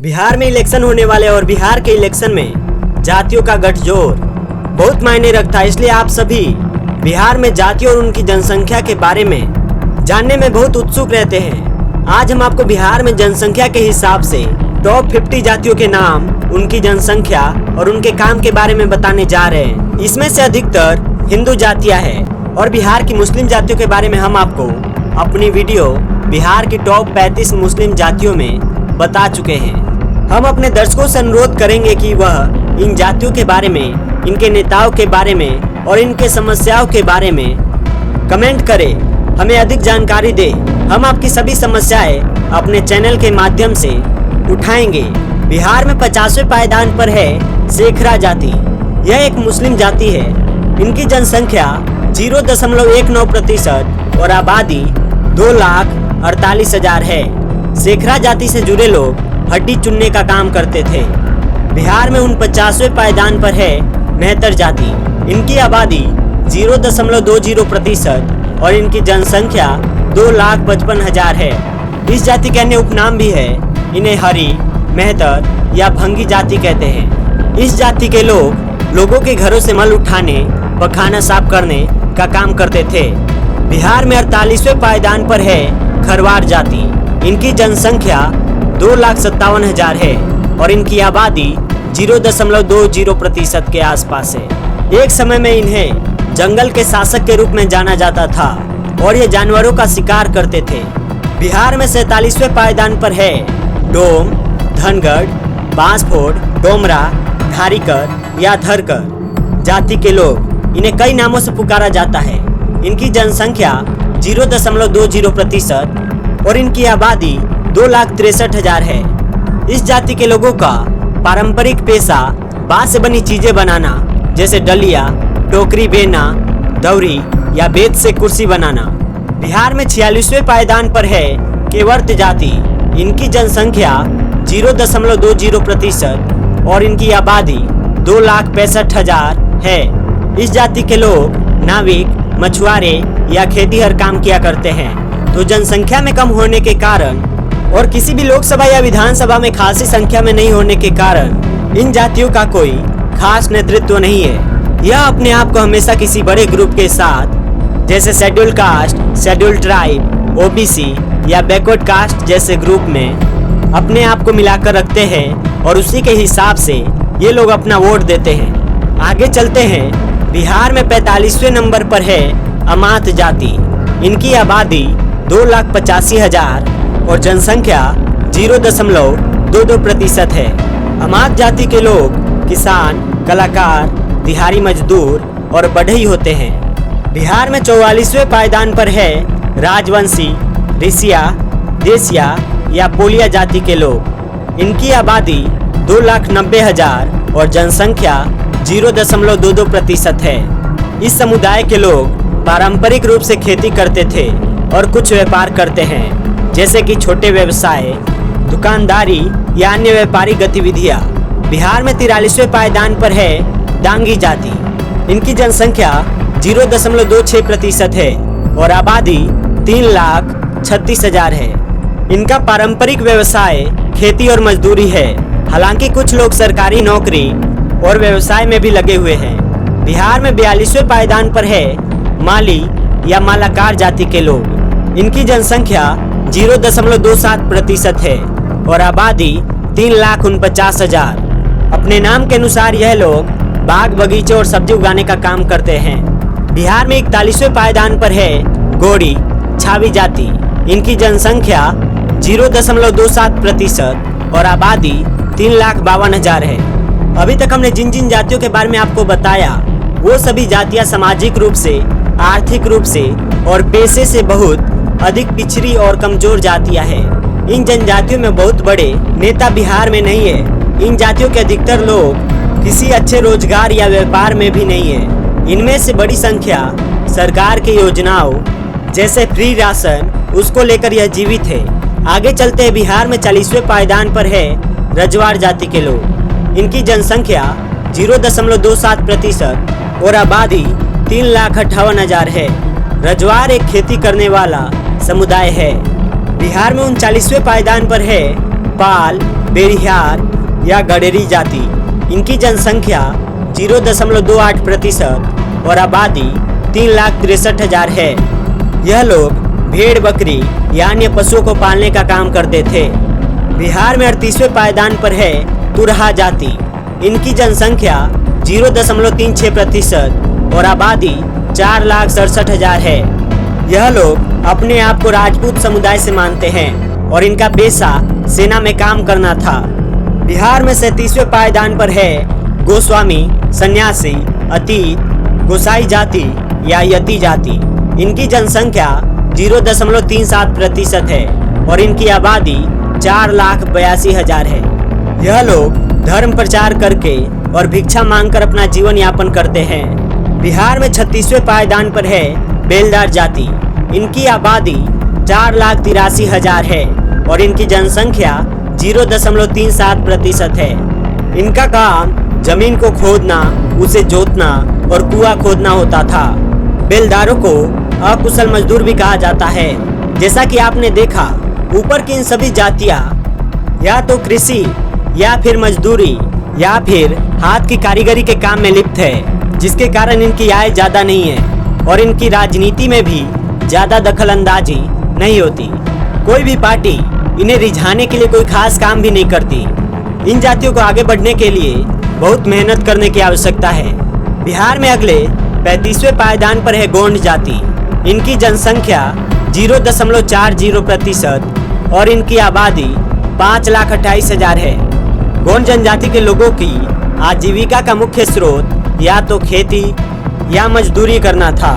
बिहार में इलेक्शन होने वाले और बिहार के इलेक्शन में जातियों का गठजोड़ बहुत मायने रखता है। इसलिए आप सभी बिहार में जातियों और उनकी जनसंख्या के बारे में जानने में बहुत उत्सुक रहते हैं। आज हम आपको बिहार में जनसंख्या के हिसाब से टॉप 50 जातियों के नाम, उनकी जनसंख्या और उनके काम के बारे में बताने जा रहे हैं। इसमें से अधिकतर हिंदू जातियां हैं और बिहार की मुस्लिम जातियों के बारे में हम आपको अपनी वीडियो बिहार की टॉप 35 मुस्लिम जातियों में बता चुके हैं। हम अपने दर्शकों से अनुरोध करेंगे कि वह इन जातियों के बारे में, इनके नेताओं के बारे में और इनके समस्याओं के बारे में कमेंट करें, हमें अधिक जानकारी दे। हम आपकी सभी समस्याएं अपने चैनल के माध्यम से उठाएंगे। बिहार में 50वें पायदान पर है शेखरा जाति। यह एक मुस्लिम जाति है। इनकी जनसंख्या 0.19% और आबादी 2,48,000 है। शेखरा जाति से जुड़े लोग हड्डी चुनने का काम करते थे। बिहार में 49वें पायदान पर है मेहतर जाति। इनकी आबादी 0.20% और इनकी जनसंख्या 2,55,000 है। इस जाति के अन्य उपनाम भी है। इन्हें हरी, मेहतर या भंगी जाति कहते हैं। इस जाति के लोग लोगों के घरों से मल उठाने व खाना साफ करने का काम करते थे। बिहार में 48वें पायदान पर है खरवार जाति। इनकी जनसंख्या 2,57,000 है और इनकी आबादी 0.20% के आसपास है। एक समय में इन्हें जंगल के शासक के रूप में जाना जाता था और ये जानवरों का शिकार करते थे। बिहार में 47वें पायदान पर है डोम, धनगढ़, बांसफोड़, डोमरा, धारीकर या धरकर जाति के लोग। इन्हें कई नामों से पुकारा जाता है। इनकी जनसंख्या 0.20% और इनकी आबादी 2,63,000 है। इस जाति के लोगों का पारंपरिक पेशा बांस से बनी चीजें बनाना, जैसे डलिया, टोकरी बेना, दौरी या बेत से कुर्सी बनाना। बिहार में 46वें पायदान पर है केवर्त जाति। इनकी जनसंख्या 0.20% और इनकी आबादी 2,65,000 है। इस जाति के लोग नाविक, मछुआरे या खेती हर काम किया करते हैं। तो जनसंख्या में कम होने के कारण और किसी भी लोकसभा या विधानसभा में खासी संख्या में नहीं होने के कारण इन जातियों का कोई खास नेतृत्व नहीं है। यह अपने आप को हमेशा किसी बड़े ग्रुप के साथ, जैसे schedule caste, schedule tribe, OBC या बैकवर्ड कास्ट जैसे ग्रुप में अपने आप को मिलाकर रखते हैं और उसी के हिसाब से ये लोग अपना वोट देते हैं। आगे चलते हैं। बिहार में 45वें नंबर पर है अमात जाति। इनकी आबादी 2,85,000 और जनसंख्या 0.22% है। अमात जाति के लोग किसान, कलाकार, दिहाड़ी मजदूर और बढ़ई होते हैं। बिहार में 44वें पायदान पर है राजवंशी, ऋषिया, देसिया या पोलिया जाति के लोग। इनकी आबादी 2,90,000 और जनसंख्या 0.22% है। इस समुदाय के लोग पारंपरिक रूप से खेती करते थे और कुछ व्यापार करते हैं, जैसे कि छोटे व्यवसाय, दुकानदारी या अन्य व्यापारिक गतिविधियां। बिहार में 43वें पायदान पर है डांगी जाति। इनकी जनसंख्या 0.26% है और आबादी 3,36,000 है। इनका पारंपरिक व्यवसाय खेती और मजदूरी है। हालांकि कुछ लोग सरकारी नौकरी और व्यवसाय में भी लगे हुए हैं। बिहार में 42वें पायदान पर है माली या मालाकार जाति के लोग। इनकी जनसंख्या 0.27% है और आबादी 3,49,000। अपने नाम के अनुसार यह लोग बाग, बगीचे और सब्जी उगाने का काम करते हैं। बिहार में 41वें पायदान पर है गोड़ी छावी जाति। इनकी जनसंख्या 0.27% और आबादी 3,52,000 है। अभी तक हमने जिन जिन जातियों के बारे में आपको बताया, वो सभी जातियां सामाजिक रूप से, आर्थिक रूप से और पेशे से बहुत अधिक पिछड़ी और कमजोर जातियां हैं। इन जनजातियों में बहुत बड़े नेता बिहार में नहीं है। इन जातियों के अधिकतर लोग किसी अच्छे रोजगार या व्यापार में भी नहीं है। इनमें से बड़ी संख्या सरकार की योजनाओं जैसे फ्री राशन, उसको लेकर यह जीवित है। आगे चलते हैं। बिहार में 40वें पायदान पर है रजवाड़ जाति के लोग। इनकी जनसंख्या 0.27% और आबादी 3,58,000 है। रजवाड़ एक खेती करने वाला समुदाय है। बिहार में 39वें पायदान पर है पाल, बेरिहार या गडेरी जाति। इनकी जनसंख्या 0.28% और आबादी 3,63,000 है। यह लोग भेड़ बकरी या अन्य पशुओं को पालने का काम करते थे। बिहार में 38वें पायदान पर है तुरहा जाति। इनकी जनसंख्या 0.36% और आबादी 4,67,000 है। यह लोग अपने आप को राजपूत समुदाय से मानते हैं और इनका पेशा सेना में काम करना था। बिहार में 37वें पायदान पर है गोस्वामी, सन्यासी, अतीत, गोसाई जाति या यति जाति। इनकी जनसंख्या 0.37% है और इनकी आबादी 4,82,000 है। यह लोग धर्म प्रचार करके और भिक्षा मांगकर अपना जीवन यापन करते हैं। बिहार में 36वें पायदान पर है बेलदार जाति। इनकी आबादी 4,83,000 है और इनकी जनसंख्या 0.37% है। इनका काम जमीन को खोदना, उसे जोतना और कुआं खोदना होता था। बेलदारों को अकुशल मजदूर भी कहा जाता है। जैसा कि आपने देखा, ऊपर की इन सभी जातियां या तो कृषि या फिर मजदूरी या फिर हाथ की कारीगरी के काम में लिप्त है, जिसके कारण इनकी आय ज़्यादा नहीं है और इनकी राजनीति में भी ज़्यादा दखल अंदाजी नहीं होती। कोई भी पार्टी इन्हें रिझाने के लिए कोई खास काम भी नहीं करती। इन जातियों को आगे बढ़ने के लिए बहुत मेहनत करने की आवश्यकता है। बिहार में अगले 35वें पायदान पर है गोंड जाति। इनकी जनसंख्या 0.40% और इनकी आबादी 5,28,000 है। गोंड जनजाति के लोगों की आजीविका का मुख्य स्रोत या तो खेती या मजदूरी करना था।